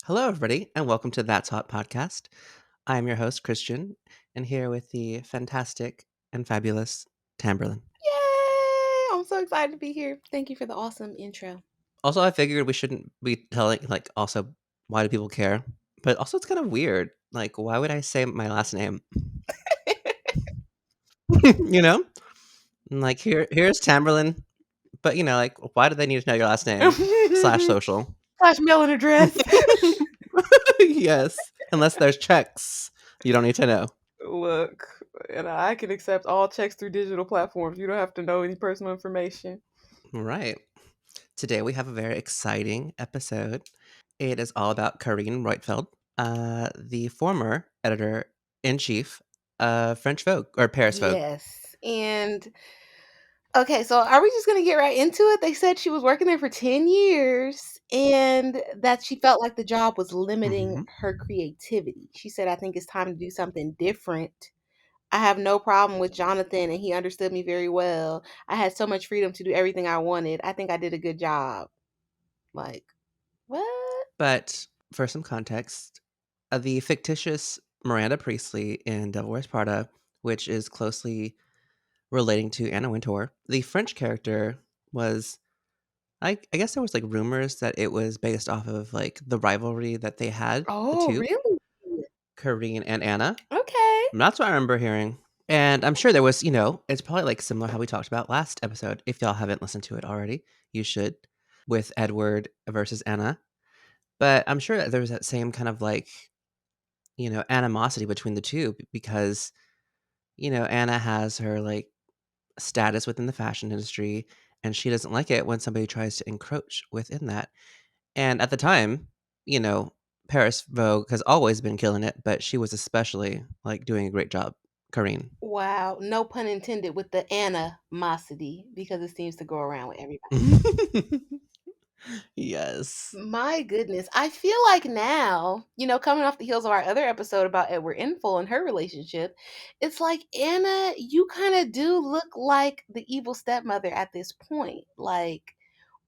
Hello, everybody, and welcome to That's Hot podcast. I'm your host, Christian, and here with the fantastic and fabulous Tambaurlon. Yay! I'm so excited to be here. Thank you for the awesome intro. Also, I figured we shouldn't be telling, also, why do people care? But also, it's kind of weird. Like, why would I say my last name? you know? Like, here's Tambaurlon, but, why do they need to know your last name? Slash social. Slash mailing address. Yes. Unless there's checks. You don't need to know. Look, and I can accept all checks through digital platforms. You don't have to know any personal information. Right. Today we have a very exciting episode. It is all about Carine Roitfeld, the former editor in chief of French Vogue or Paris Vogue. Yes. And okay, so are we just going to get right into it? They said she was working there for 10 years and that she felt like the job was limiting hmm her creativity. She said, I think it's time to do something different. I have no problem with Jonathan, and he understood me very well. I had so much freedom to do everything I wanted. I think I did a good job. Like, what? But for some context, the fictitious Miranda Priestley in Devil Wears Prada, which is closely relating to Anna Wintour, the French character was. I guess there was like rumors that it was based off of like the rivalry that they had, the Oh, two, really? Corinne and Anna. Okay. That's what I remember hearing. And I'm sure there was, it's probably like similar how we talked about last episode. If y'all haven't listened to it already, you should, with Edward versus Anna. But I'm sure that there was that same kind of like, animosity between the two because, Anna has her like status within the fashion industry and she doesn't like it when somebody tries to encroach within that. And at the time, you know, Paris Vogue has always been killing it, but she was especially like doing a great job, Karine. Wow. No pun intended with the animosity because it seems to go around with everybody. Yes. My goodness. I feel like now, coming off the heels of our other episode about Edward Inful and her relationship, it's like, Anna, you kind of do look like the evil stepmother at this point. Like,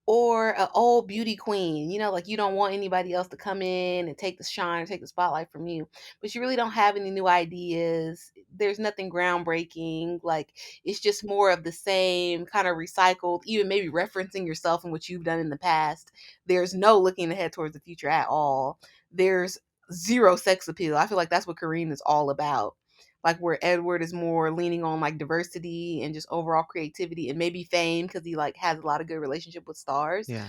or a old beauty queen, like you don't want anybody else to come in and take the shine or take the spotlight from you, but you really don't have any new ideas. There's nothing groundbreaking. Like, it's just more of the same, kind of recycled, even maybe referencing yourself and what you've done in the past. There's no looking ahead towards the future at all. There's zero sex appeal. I feel like that's what Karine is all about. Like, where Edward is more leaning on like diversity and just overall creativity and maybe fame because he like has a lot of good relationship with stars. Yeah.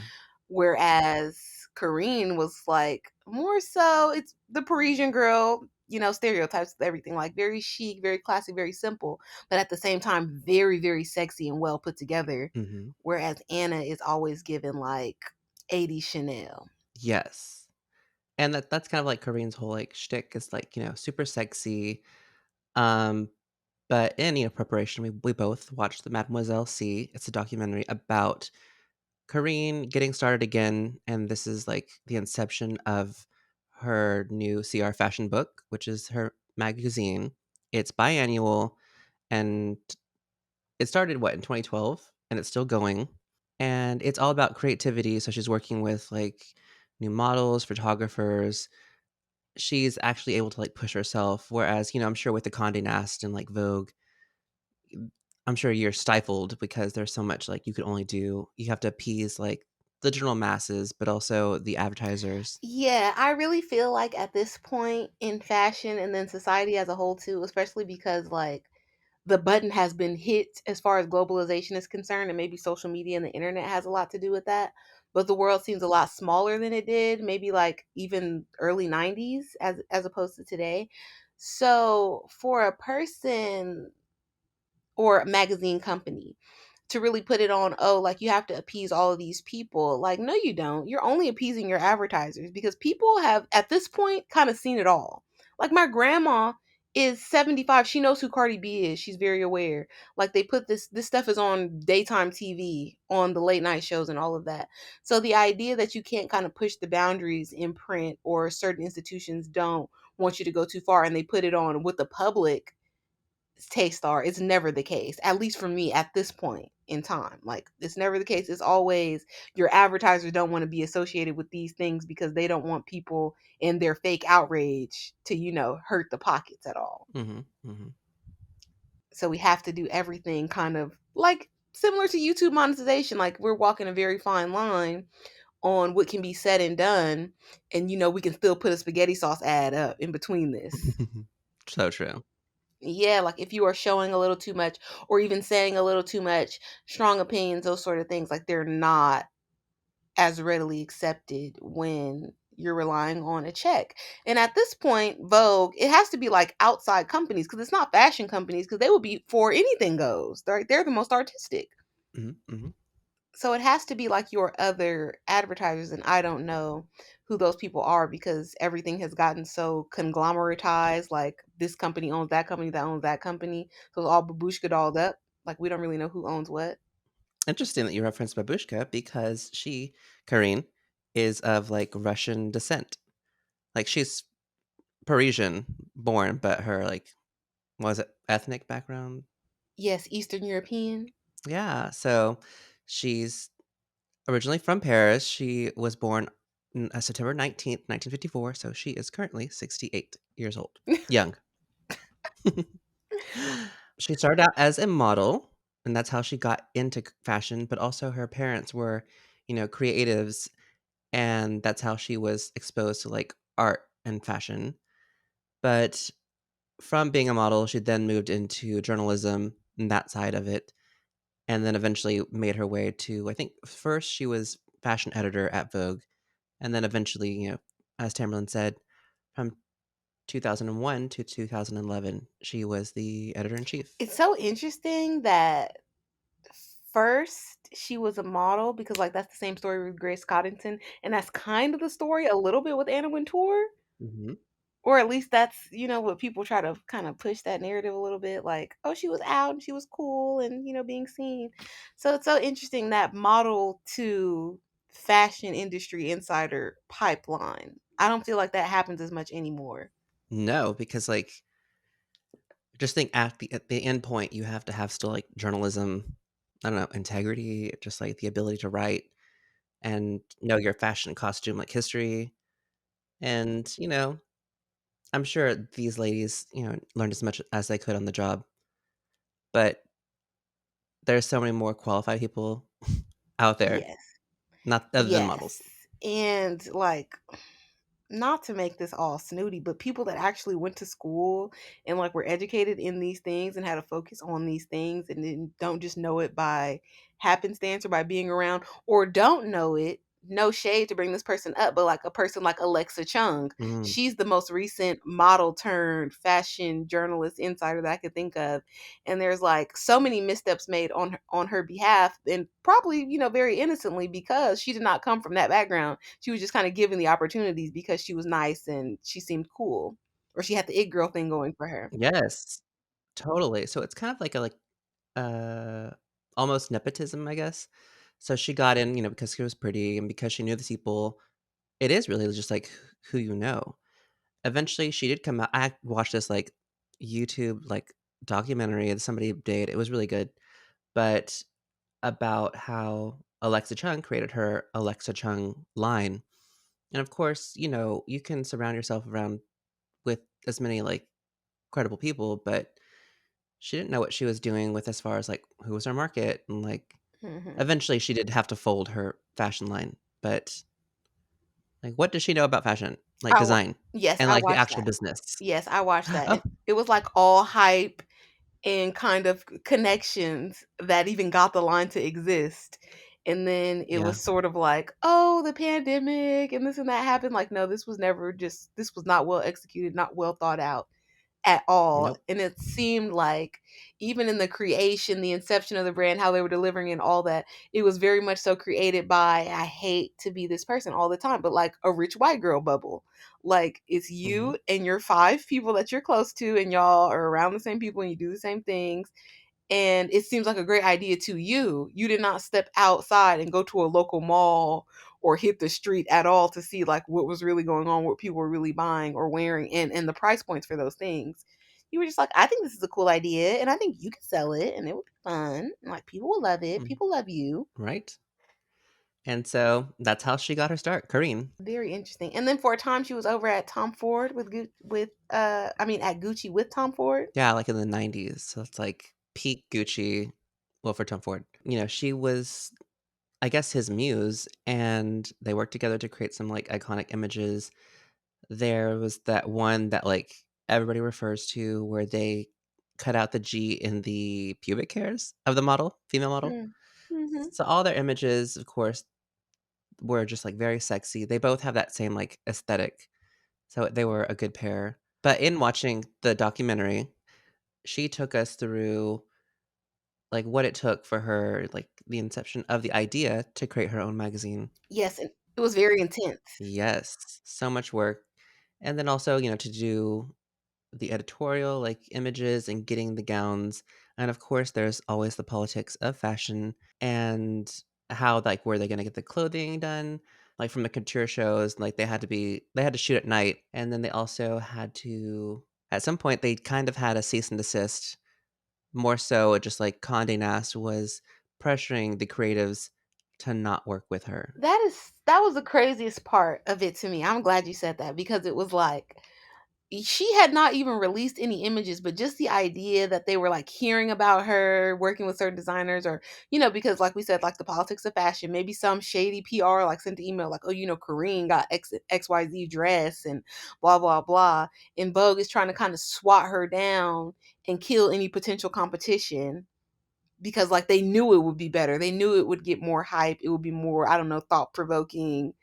Whereas Karine was like more so it's the Parisian girl, stereotypes with everything, like very chic, very classy, very simple, but at the same time very, very sexy and well put together. hmm Whereas Anna is always given like 80 Chanel. Yes. And that's kind of like Karine's whole like shtick is like, super sexy. Um, but in preparation, we both watched the Mademoiselle C. It's a documentary about Carine getting started again, and this is like the inception of her new CR fashion book, which is her magazine. It's biannual, and it started what in 2012, and it's still going. And it's all about creativity. So she's working with like new models, photographers. She's actually able to like push herself. Whereas, I'm sure with the Condé Nast and like Vogue, I'm sure you're stifled because there's so much like you could only do. You have to appease like the general masses, but also the advertisers. Yeah, I really feel like at this point in fashion and then society as a whole too, especially because like the button has been hit as far as globalization is concerned, and maybe social media and the internet has a lot to do with that. But the world seems a lot smaller than it did, maybe like even early 90s as opposed to today. So for a person or a magazine company to really put it on, oh, like you have to appease all of these people. Like, no, you don't. You're only appeasing your advertisers because people have, at this point, kind of seen it all. Like, my grandma is 75. She knows who Cardi B is. She's very aware. Like, they put this stuff is on daytime TV, on the late night shows and all of that. So the idea that you can't kind of push the boundaries in print, or certain institutions don't want you to go too far and they put it on with the public, taste are. It's never the case, at least for me at this point in time. Like, it's never the case. It's always your advertisers don't want to be associated with these things because they don't want people in their fake outrage to, hurt the pockets at all. Mhm, mhm. So we have to do everything kind of like similar to YouTube monetization. Like, we're walking a very fine line on what can be said and done. And, we can still put a spaghetti sauce ad up in between this. So true. Yeah, like if you are showing a little too much or even saying a little too much, strong opinions, those sort of things, like they're not as readily accepted when you're relying on a check. And at this point, Vogue, it has to be like outside companies because it's not fashion companies because they will be for anything goes. They're the most artistic. Mhm, mhm. So it has to be like your other advertisers, and I don't know who those people are because everything has gotten so conglomeratized. Like, this company owns that company, that owns that company, so it's all babushka dolled up. Like, we don't really know who owns what. Interesting that you referenced Babushka because she, Karine, is of, like, Russian descent. Like, she's Parisian born, but her, like, what was it, ethnic background? Yes, Eastern European. Yeah, so she's originally from Paris. She was born September 19th, 1954, so she is currently 68 years old. Young. She started out as a model, and that's how she got into fashion, but also her parents were, creatives, and that's how she was exposed to, like, art and fashion. But from being a model, she then moved into journalism and that side of it, and then eventually made her way to, I think first she was fashion editor at Vogue, and then eventually, as Tamberlin said, from 2001 to 2011, she was the editor in chief. It's so interesting that first she was a model because, like, that's the same story with Grace Coddington, and that's kind of the story a little bit with Anna Wintour. Mhm. Or at least that's, what people try to kind of push that narrative a little bit, like, oh, she was out and she was cool and, being seen. So it's so interesting that model to fashion industry insider pipeline. I don't feel like that happens as much anymore. No, because, like, just think at the end point, you have to have still, like, journalism, I don't know, integrity, just, like, the ability to write and know your fashion and costume, like, history, and, I'm sure these ladies, learned as much as they could on the job, but there's so many more qualified people out there, Yes. not other than Yes. models. And like, not to make this all snooty, but people that actually went to school and like were educated in these things and had a focus on these things and then don't just know it by happenstance or by being around or don't know it. No shade to bring this person up, but like a person like Alexa Chung, Mm. she's the most recent model turned fashion journalist insider that I could think of. And there's like so many missteps made on her behalf, and probably, very innocently because she did not come from that background. She was just kind of given the opportunities because she was nice and she seemed cool, or she had the it girl thing going for her. Yes, totally. So it's kind of like uh, almost nepotism, I guess. So she got in, because she was pretty and because she knew the people. It is really just like who you know. Eventually, she did come out. I watched this like YouTube like documentary that somebody did. It was really good, but about how Alexa Chung created her Alexa Chung line. And of course, you can surround yourself around with as many like credible people, but she didn't know what she was doing with as far as like who was our market and like Hmm. eventually she did have to fold her fashion line, but like what does she know about fashion? Like I wa- design yes, and I like the watched actual that. business. Yes, I watched that. Oh, It was like all hype and kind of connections that even got the line to exist. And then it yeah. was sort of like, oh, the pandemic and this and that happened. Like, no, this was not well executed, not well thought out at all. Nope. And it seemed like even in the creation, the inception of the brand, how they were delivering and all that, it was very much so created by, I hate to be this person all the time, but like a rich white girl bubble. Like, it's Mhm. you and your five people that you're close to, and y'all are around the same people and you do the same things, and it seems like a great idea to you. You did not step outside and go to a local mall or hit the street at all to see like what was really going on, what people were really buying or wearing, and the price points for those things. You were just like, "I think this is a cool idea, and I think you could sell it, and it would be fun, and, like, people will love it. Mm, People love you." right? And so that's how she got her start, Carine. Very interesting. And then for a time, she was over at Tom Ford with I mean, at Gucci with Tom Ford. Yeah, like in the 90s. So it's like peak Gucci, well, for Tom Ford. She was, I guess, his muse, and they worked together to create some like iconic images. There was that one that like everybody refers to where they cut out the G in the pubic hairs of the model, female model. Mm. Mhm. So all their images, of course, were just like very sexy. They both have that same like aesthetic. So they were a good pair. But in watching the documentary, she took us through like what it took for her, like the inception of the idea to create her own magazine. Yes, and it was very intense. Yes, so much work. And then also, to do the editorial, like images and getting the gowns. And of course, there's always the politics of fashion and how, like, where they're going to get the clothing done. Like from the couture shows, like they had to shoot at night. And then they also had to, at some point, they kind of had a cease and desist. More so, just like Condé Nast was pressuring the creatives to not work with her. That was the craziest part of it to me. I'm glad you said that because it was like she had not even released any images, but just the idea that they were like hearing about her working with certain designers, or because like we said, like the politics of fashion, maybe some shady PR like sent an email like, oh, Karine got XYZ dress and blah blah blah. And Vogue is trying to kind of swat her down and kill any potential competition because like they knew it would be better. They knew it would get more hype. It would be more, I don't know, thought provoking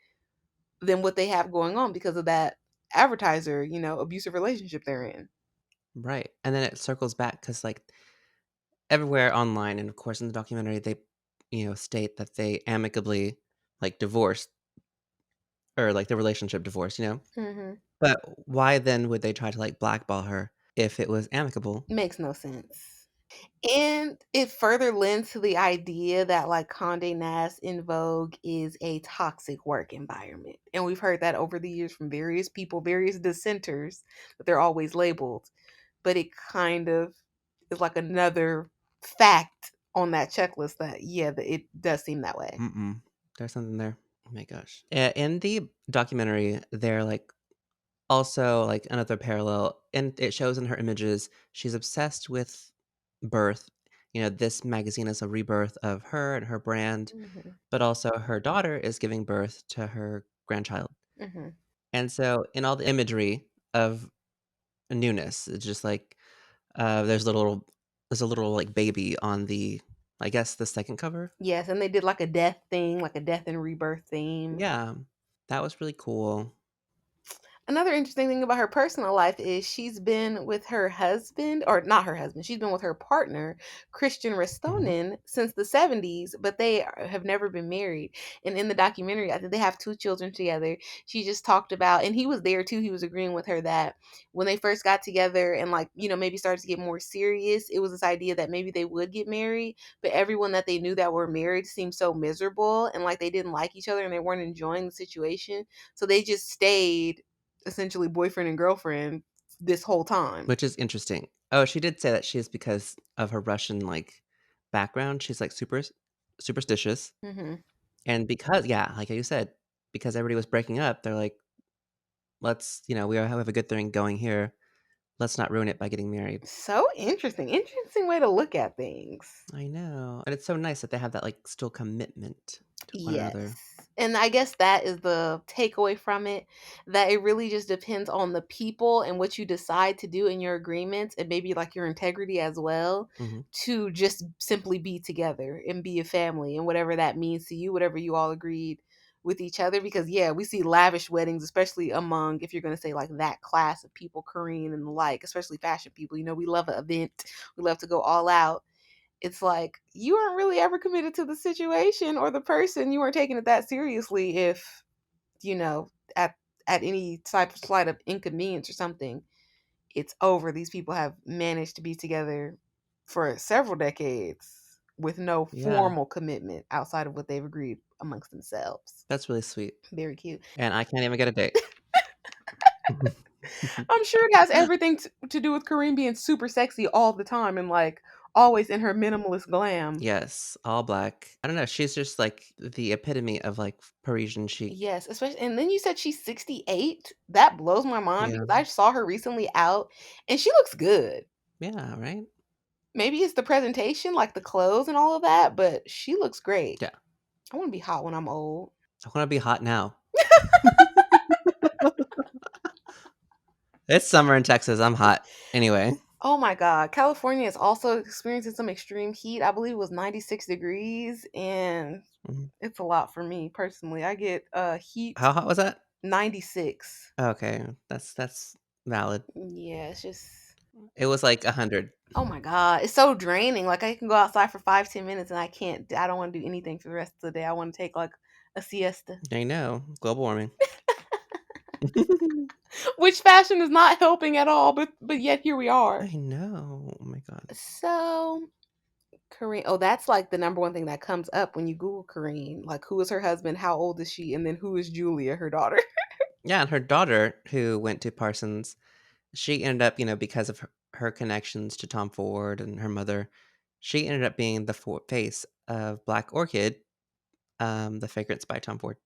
than what they have going on because of that advertiser, abusive relationship they're in. Right. And then it circles back because, like, everywhere online and, of course, in the documentary, they, state that they amicably, like, divorced or, like, the relationship divorced. Hmm. But why then would they try to, like, blackball her if it was amicable? Makes no sense. And it further lends to the idea that like Condé Nast in Vogue is a toxic work environment. And we've heard that over the years from various people, various dissenters, but they're always labeled. But it kind of is like another fact on that checklist that, yeah, that it does seem that way. Mm-mm. There's something there. Oh my gosh. In the documentary, they're, like, also, like, another parallel, and it shows in her images, she's obsessed with birth. This magazine is a rebirth of her and her brand, Hmm. but also her daughter is giving birth to her grandchild. Hmm. And so in all the imagery of newness, it's just like, there's a little, like, baby on the, I guess, the second cover? Yes, and they did like a death thing, like a death and rebirth theme. Yeah, that was really cool. Another interesting thing about her personal life is she's been with her husband, or not her husband, she's been with her partner, Christian Mhm. Restonin, since the 70s, but have never been married. And in the documentary, I think they have two children together. She just talked about, and he was there too, he was agreeing with her that when they first got together and like, maybe started to get more serious, it was this idea that maybe they would get married, but everyone that they knew that were married seemed so miserable and like they didn't like each other and they weren't enjoying the situation. So they just stayed essentially boyfriend and girlfriend this whole time. Which is interesting. Oh, she did say that she is because of her Russian, like, background, she's, like, superstitious, Mhm. and because, yeah, like you said, because everybody was breaking up, they're like, "Let's," we have a good thing going here. Let's not ruin it by getting married. So interesting. Interesting way to look at things. I know, and it's so nice that they have that, like, still commitment to one Yes. another. And I guess that is the takeaway from it, that it really just depends on the people and what you decide to do in your agreements and maybe like your integrity as well, Mhm. to just simply be together and be a family and whatever that means to you, whatever you all agreed with each other. Because yeah, we see lavish weddings, especially among, if you're going to say like that class of people, Korean and the like, especially fashion people. We love an event, we love to go all out. It's like you weren't really ever committed to the situation or the person. You weren't taking it that seriously if, you know, at any type of slight of inconvenience or something, it's over. These people have managed to be together for several decades with no Yeah, formal commitment outside of what they've agreed amongst themselves. that's really sweet, Very cute. and I can't even get a date. I'm sure it has everything to do with Kareem being super sexy all the time and like always in her minimalist glam. Yes, all black. I don't know, she's just, like, the epitome of, like, Parisian chic. Yes, especially and then you said she's 68? That blows my mind Yeah. because I saw her recently out and she looks good. Yeah, right? Maybe it's the presentation, like the clothes and all of that, but she looks great. Yeah. I wanna be hot when I'm old. I wanna be hot now. It's summer in Texas, I'm hot. Anyway. Oh my god, California is also experiencing some extreme heat. I believe it was 96 degrees, and Mhm. it's a lot for me personally. I get, heat How hot was that? 96. Okay, that's valid. Yeah, it's just It was, like, 100. oh my god, it's so draining. Like, I can go outside for 5, 10 minutes, and I don't wanna do anything for the rest of the day. I wanna take, like, a siesta. I know, global warming. Which fashion is not helping at all, but yet here we are. I know, oh my god. So, Kareen oh, that's, like, the number one thing that comes up when you Google Kareen, like, who is her husband, how old is she, and then who is Julia, her daughter. Yeah, and her daughter, who went to Parsons, she ended up, because of her connections to Tom Ford and her mother, she ended up being the face of Black Orchid, the fragrance by Tom Ford.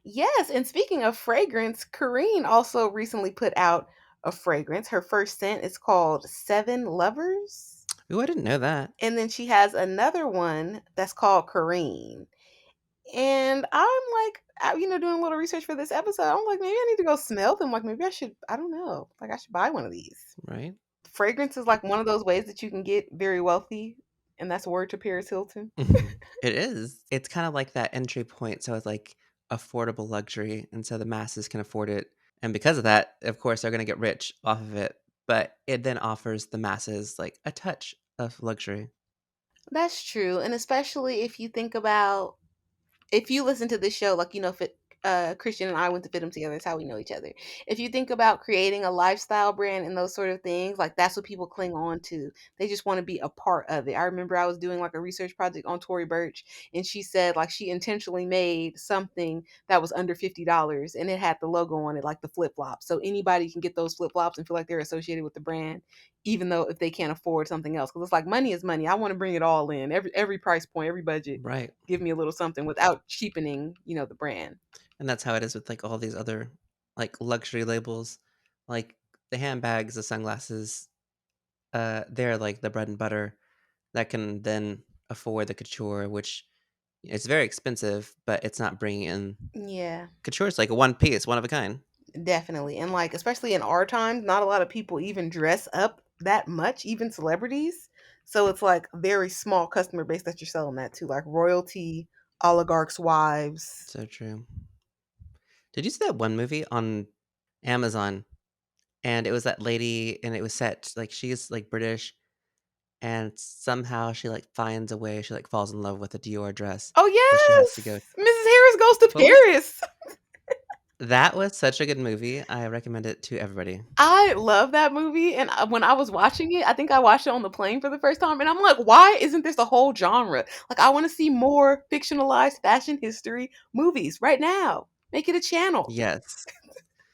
Yes, and speaking of fragrance, Kareen also recently put out a fragrance. Her first scent is called 7 Lovers, Ooh, I didn't know that. and then she has another one that's called Kareen. And I'm like, doing a little research for this episode. I'm like, maybe I need to go smell them. Like, maybe I should, I don't know, like I should buy one of these. Right? Fragrance is like one of those ways that you can get very wealthy, and that's a word to Paris Hilton. It is. It's kinda like that entry point, so it's, like, affordable luxury, and so the masses can afford it, and because of that, of course, they're gonna get rich off of it, but it then offers the masses, like, a touch of luxury. That's true, and especially if you think about if you listen to this show, like, fit Christian and I went to fit them together. That's how we know each other. If you think about creating a lifestyle brand and those sort of things, like that's what people cling on to. They just want to be a part of it. I remember I was doing like a research project on Tory Burch, and she said like she intentionally made something that was under $50 and it had the logo on it, like the flip flops. So anybody can get those flip flops and feel like they're associated with the brand, even though if they can't afford something else. Because it's like money is money. I want to bring it all in, every price point, every budget, Right, give me a little something without cheapening, the brand. and that's how it is with, like, all these other, like, luxury labels, like, the handbags, the sunglasses, they're, like, the bread and butter that can then afford the couture, which it's very expensive, but it's not bringing in Yeah, couture is like a one piece, one of a kind. definitely. And like especially in our times, not a lot of people even dress up that much, even celebrities. So it's like a very small customer base that you're selling that to, like royalty, oligarchs' wives. So true. Did you see that one movie on Amazon? And it was that lady, and it was set like she's like British, and somehow she like finds a way. She like falls in love with a Dior dress, Oh and she has to go. yes, Mrs. Harris goes to What was Paris. that? Was such a good movie. I recommend it to everybody I love that movie, and when I was watching it, I think I watched it on the plane for the first time, and I'm like, "Why isn't this a whole genre? Like, I wanna see more fictionalized fashion history movies right now. Make it a channel." Yes.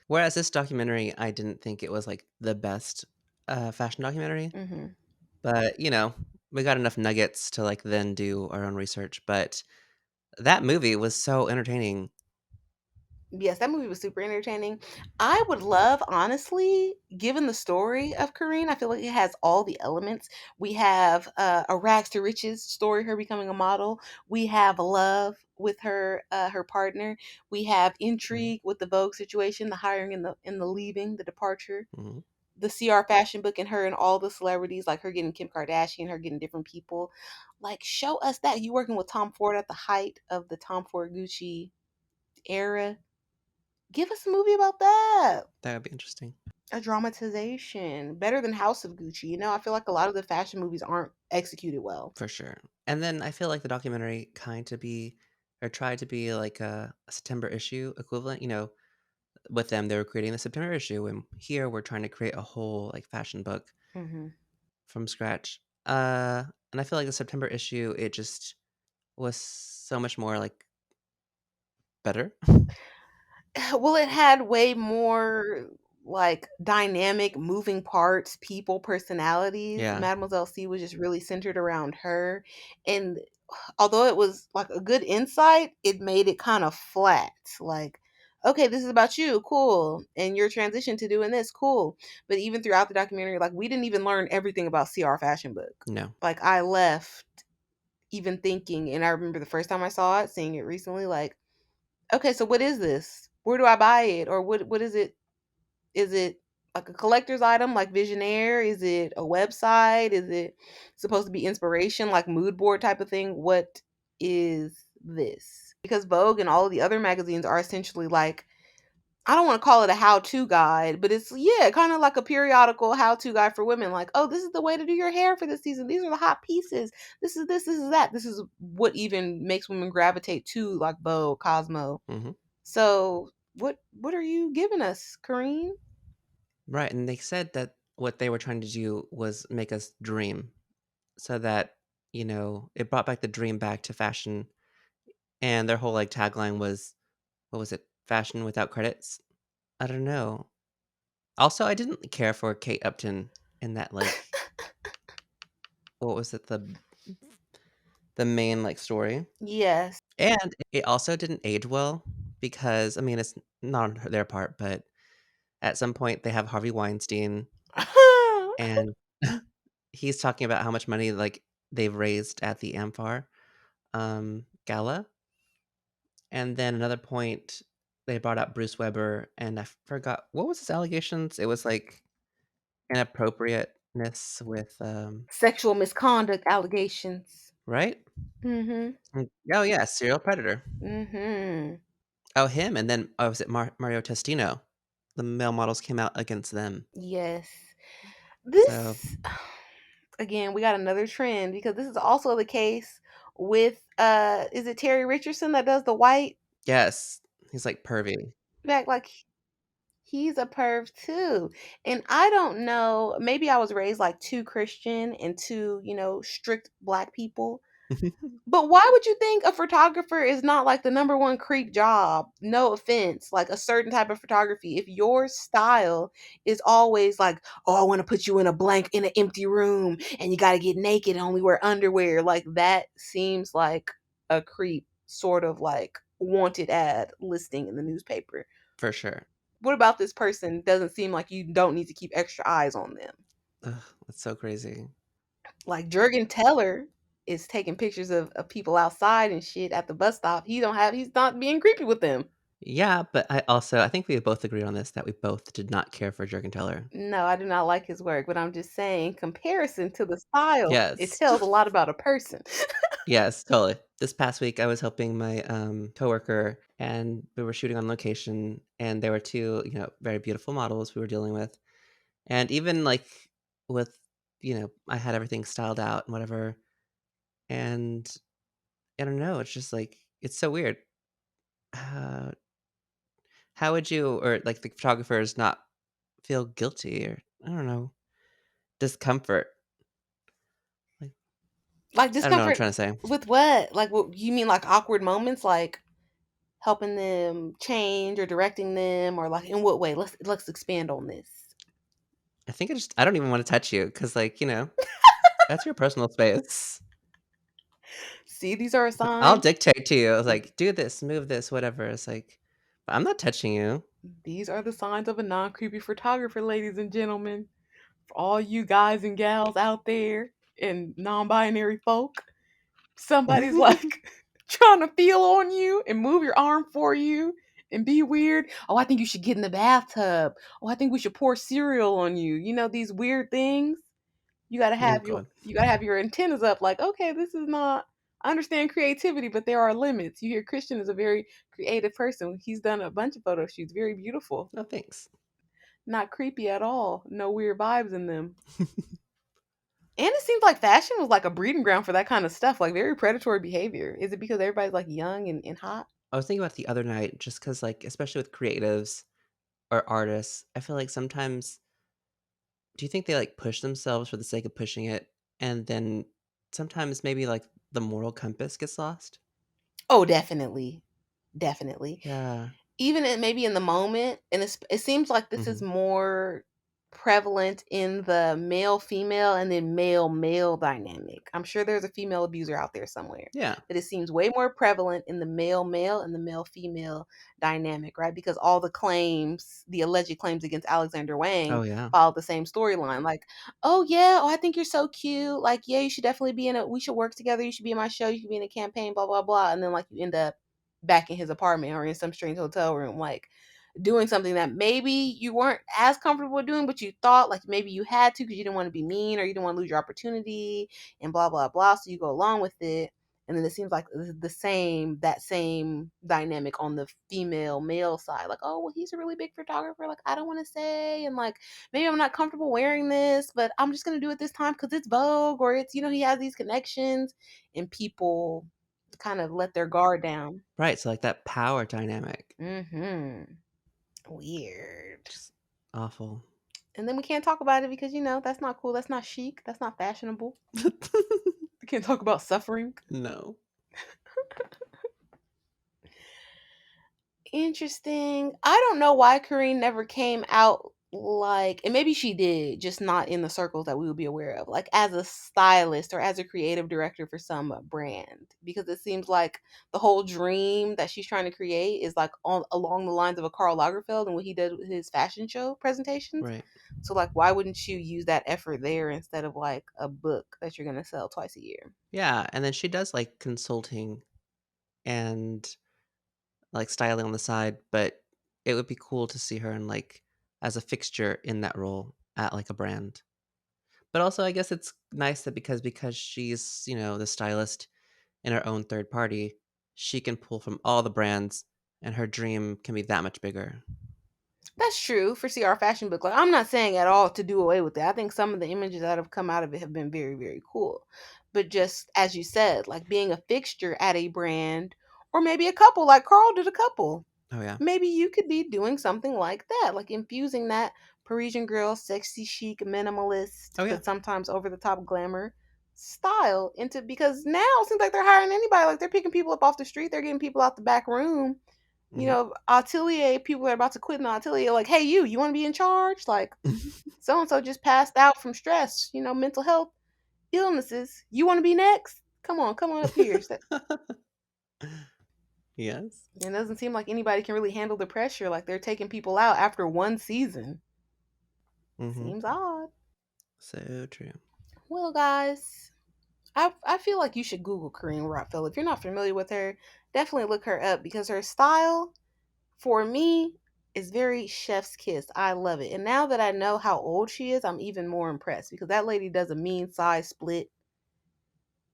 Whereas this documentary, I didn't think it was like the best fashion documentary, Mhm. but we got enough nuggets to like then do our own research. But that movie was so entertaining. Yes, that movie was super entertaining. I would love, honestly, given the story of Kareen, I feel like it has all the elements. We have a rags to riches story, her becoming a model. We have love with her partner. We have Mhm, intrigue with the Vogue situation, the hiring and the leaving, the departure. mhm. The CR fashion book and her and all the celebrities, like her getting Kim Kardashian, her getting different people. Like, show us that. You working with Tom Ford at the height of the Tom Ford Gucci era. Give us a movie about that. That would be interesting A dramatization. Better than House of Gucci. I feel like a lot of the fashion movies aren't executed well. for sure. And then I feel like the documentary kind to be or tried to be like a September issue equivalent. With them, they were creating the September issue, and here we're trying to create a whole like fashion book Hmm. from scratch. And I feel like the September issue, it just was so much more like better. Well, it had way more. like dynamic moving parts, people, personalities. Yeah, Mademoiselle C was just really centered around her. And although it was like a good insight, it made it kind of flat. Like, okay, this is about you, cool. And your transition to doing this, cool. But even throughout the documentary, like we didn't even learn everything about CR Fashion Book. no. Like I left even thinking, and I remember the first time I saw it, seeing it recently, like, okay, so what is this? Where do I buy it? Or what is it? Is it like a collector's item like Visionaire? Is it a website? Is it supposed to be inspiration like mood board type of thing? What is this? Because Vogue and all of the other magazines are essentially like, I don't want to call it a how-to guide, but it's yeah, kind of like a periodical how-to guide for women. Like, oh, this is the way to do your hair for this season. These are the hot pieces. This is this is that. This is what even makes women gravitate to like Vogue, Cosmo. Hmm. So, what are you giving us, Kareen? Right, and they said that what they were trying to do was make us dream, so that it brought back the dream back to fashion, and their whole like tagline was what was it? Fashion without credits. I don't know. Also, I didn't care for Kate Upton in that like what was it the main like story, Yes. and it also didn't age well because I mean it's not on their part, but at some point they have Harvey Weinstein and he's talking about how much money, like, they've raised at the Amphar, gala, and then another point, they brought up Bruce Weber, and I forgot what was his allegations? It was, like, inappropriateness with, Sexual misconduct allegations. right? Mhm. Oh, yeah, serial predator. Mhm. Oh, him, and then, oh, was it Mario Testino? The male models came out against them. Yes. So, This again, we got another trend because this is also the case with is it Terry Richardson that does the white yes, he's, like, pervy. back like he's a perv too. And I don't know, maybe I was raised like too Christian and too, strict black people. But why would you think a photographer is not like the number one creep job? No offense, like a certain type of photography. If your style is always like, oh, I want to put you in a blank in an empty room and you got to get naked and only wear underwear, like that seems like a creep sort of like wanted ad listing in the newspaper. For sure. What about this person doesn't seem like you don't need to keep extra eyes on them? Ugh, that's so crazy. Like Jurgen Teller is taking pictures of people outside and shit at the bus stop. He's not being creepy with them. Yeah, but I think we both agreed on this that we both did not care for Teller. No, I do not like his work, but I'm just saying, comparison to the style, it Yes. tells a lot about a person. Yes, totally. This past week, I was helping my, coworker, and we were shooting on location, and there were 2, very beautiful models we were dealing with, and even, like, with I had everything styled out and whatever, and I don't know, it's just, like it's so weird. Uh, how would you or, like, the photographers not feel guilty or, I don't know, discomfort? Like, Like I don't know what I'm discomfort trying to say. with what? Like what you mean like awkward moments like helping them change or directing them or like in what way? Let's expand on this. I don't even wanna touch you because, like, that's your personal space. See, these are a I'll sign. dictate to you. I was like, "Do this, move this, whatever." It's like, I'm not touching you. These are the signs of a non-creepy photographer, ladies and gentlemen. For all you guys and gals out there and non-binary folk, somebody's like trying to feel on you and move your arm for you and be weird. Oh, I think you should get in the bathtub. Oh, I think we should pour cereal on you. You know these weird things. Oh god. You gotta have your antennas up. Like, okay, this is not. I understand creativity, but there are limits. You hear Christian is a very creative person. He's done a bunch of photo shoots, very beautiful, No, thanks. not creepy at all. No weird vibes in them. And it seems like fashion was like a breeding ground for that kind of stuff, like very predatory behavior. Is it because everybody's like young and hot? I was thinking about the other night just because, like, especially with creatives or artists, I feel like sometimes do you think they, like, push themselves for the sake of pushing it, and then sometimes maybe, like, the moral compass gets lost? Oh, definitely. Definitely. Yeah. even in maybe in the moment, and it seems like this is Mhm. more prevalent in the male female and then male male dynamic. I'm sure there's a female abuser out there somewhere, Yeah. but it seems way more prevalent in the male male and the male female dynamic, right? Because all the claims, the alleged claims against Alexander Oh, Wang yeah. follow the same storyline. Like, oh yeah, oh I think you're so cute. Like, yeah, you should definitely be in a. We should work together. You should be in my show. You should be in a campaign. Blah blah blah. And then like you end up back in his apartment or in some strange hotel room, like doing something that maybe you weren't as comfortable doing, but you thought like maybe you had to because you didn't want to be mean or you didn't want to lose your opportunity and blah blah blah. So you go along with it. And then it seems like the same that same dynamic on the female male side. Like, oh well, he's a really big photographer. Like, I don't want to say, and like maybe I'm not comfortable wearing this, but I'm just gonna do it this time because it's Vogue or it's he has these connections, and people kind of let their guard down. Right, so, like, that power dynamic, Mhm. Weird. just awful. And then we can't talk about it because, that's not cool. That's not chic. That's not fashionable. We can't talk about suffering. No. Interesting. I don't know why Kareen never came out like, and maybe she did, just not in the circles that we would be aware of, like as a stylist or as a creative director for some brand. Because it seems like the whole dream that she's trying to create is like on along the lines of a Karl Lagerfeld and what he did with his fashion show presentations. Right. So like, why wouldn't you use that effort there instead of like a book that you're gonna sell twice a year? Yeah, and then she does, like, consulting and, like, styling on the side, but it would be cool to see her in, like, as a fixture in that role at, like, a brand. But also, I guess it's nice that because she's, the stylist in her own third party, she can pull from all the brands, and her dream can be that much bigger. That's true for CR Fashion Book. Like, I'm not saying at all to do away with it. I think some of the images that have come out of it have been very, very cool. But just as you said, like being a fixture at a brand, or maybe a couple, like Carl did a couple. Oh, yeah. Maybe you could be doing something like that, like infusing that Parisian girl, sexy chic, minimalist, Oh, yeah. but sometimes over the top glamour style into, because now it seems like they're hiring anybody. Like they're picking people up off the street, they're getting people out the back room, Mhm. atelier people that are about to quit an atelier, like, hey, you want to be in charge? Like, so and so just passed out from stress, mental health illnesses. You want to be next? Come on up here. Yes. It doesn't seem like anybody can really handle the pressure. Like they're taking people out after one season. Mhm. Seems odd. So true. Well, guys, I feel like you should Google Carine Roitfeld. If you're not familiar with her, definitely look her up because her style, for me, is very chef's kiss. I love it. And now that I know how old she is, I'm even more impressed because that lady does a mean size split.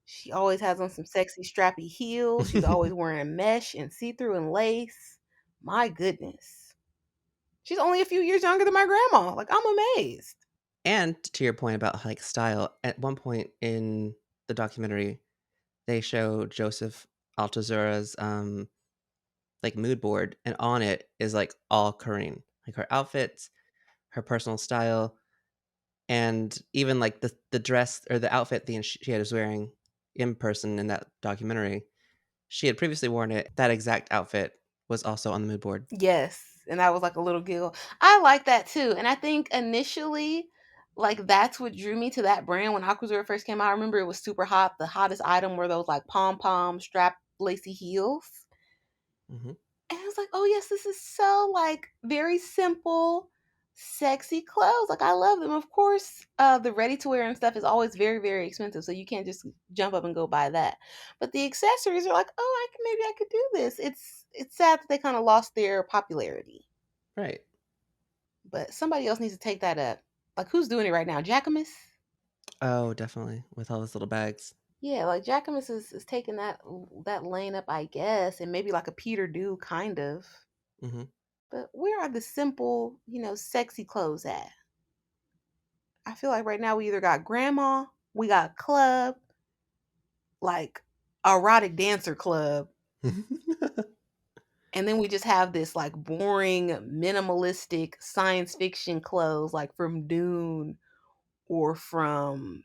She always has on some sexy strappy heels. She's always wearing mesh and see-through and lace. My goodness. She's only a few years younger than my grandma. Like, I'm amazed. And to your point about, like, style, at one point in the documentary, they show Joseph Altuzzora's, like, mood board, and on it is, like, all Corinne. Like, her outfits, her personal style, and even, like, the dress or the outfit she was wearing in person in that documentary, she had previously worn it. That exact outfit was also on the mood board. Yes. And that was like a little giggle. I like that too. And I think initially, like, that's what drew me to that brand when Aquazzura first came out. I remember it was super hot. The hottest item were those like pom pom strap lacy heels. Mhm. And I was like, oh, yes, this is so like very simple, sexy clothes. Like, I love them. Of course, the ready to wear and stuff is always very, very expensive. So you can't just jump up and go buy that. But the accessories are like, oh, maybe I could do this. It's sad that they kind of lost their popularity. Right. But somebody else needs to take that up. Like, who's doing it right now? Jacquemus? Oh, definitely, with all those little bags. Yeah, like Jacquemus is taking that lane up, I guess, and maybe like a Peter do kind of. Mhm. But where are the simple, sexy clothes at? I feel like right now we either got grandma, we got club, like erotic dancer club, and then we just have this like boring, minimalistic science fiction clothes like from Dune or from,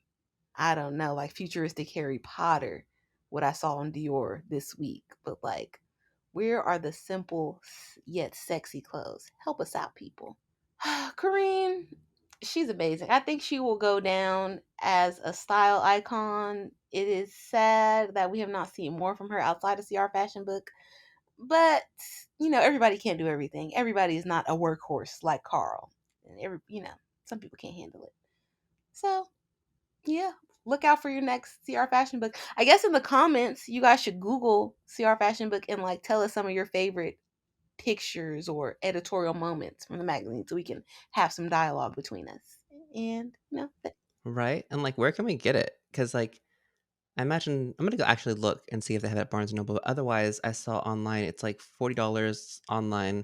I don't know, like futuristic Harry Potter, what I saw on Dior this week. But like, Where are the simple yet sexy clothes? Help us out, people. Kareen, she's amazing. I think she will go down as a style icon. It is sad that we have not seen more from her outside of CR Fashion Book, but everybody can't do everything. Everybody is not a workhorse like Carl, and some people can't handle it. So yeah, look out for your next CR Fashion Book. I guess in the comments, you guys should Google CR Fashion Book and like tell us some of your favorite pictures or editorial moments from the magazine so we can have some dialogue between us. And Right? And, like, where can we get it? Because like, I imagine I'm gonna go actually look and see if they have it at Barnes& and Noble, but otherwise, I saw online it's, like, $40 online,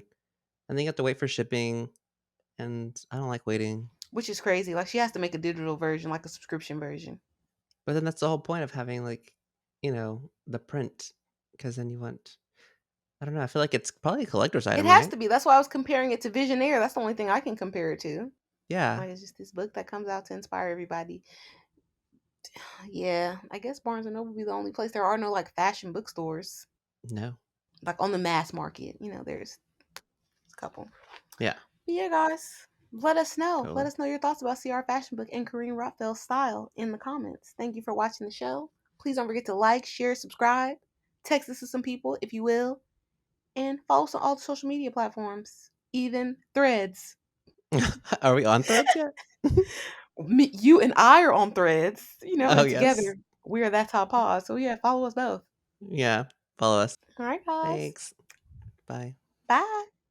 and then you have to wait for shipping, and I don't like waiting. which is crazy. Like she has to make a digital version, like a subscription version. But then that's the whole point of having, like, the print, because then you want I don't know, I feel like it's probably a collector's It item, has right? to be. That's why I was comparing it to Visionaire. That's the only thing I can compare it to. Yeah. Like it's just this book that comes out to inspire everybody. Yeah, I guess Barnes and Noble will be the only place. There are no like fashion bookstores No. like on the mass market. There's a couple. Yeah. But yeah, guys, let us know. Let Totally. us know your thoughts about CR Fashion Book and Karine Roitfeld's style in the comments. Thank you for watching the show. Please don't forget to like, share, subscribe, text this to some people if you will, and follow us on all the social media platforms, even Threads. Are we on Threads yet? You and I are on Threads, Oh, and yes. together we are that top pause. So yeah, follow us both. Yeah. Follow us. All right, guys. Thanks. Bye. Bye.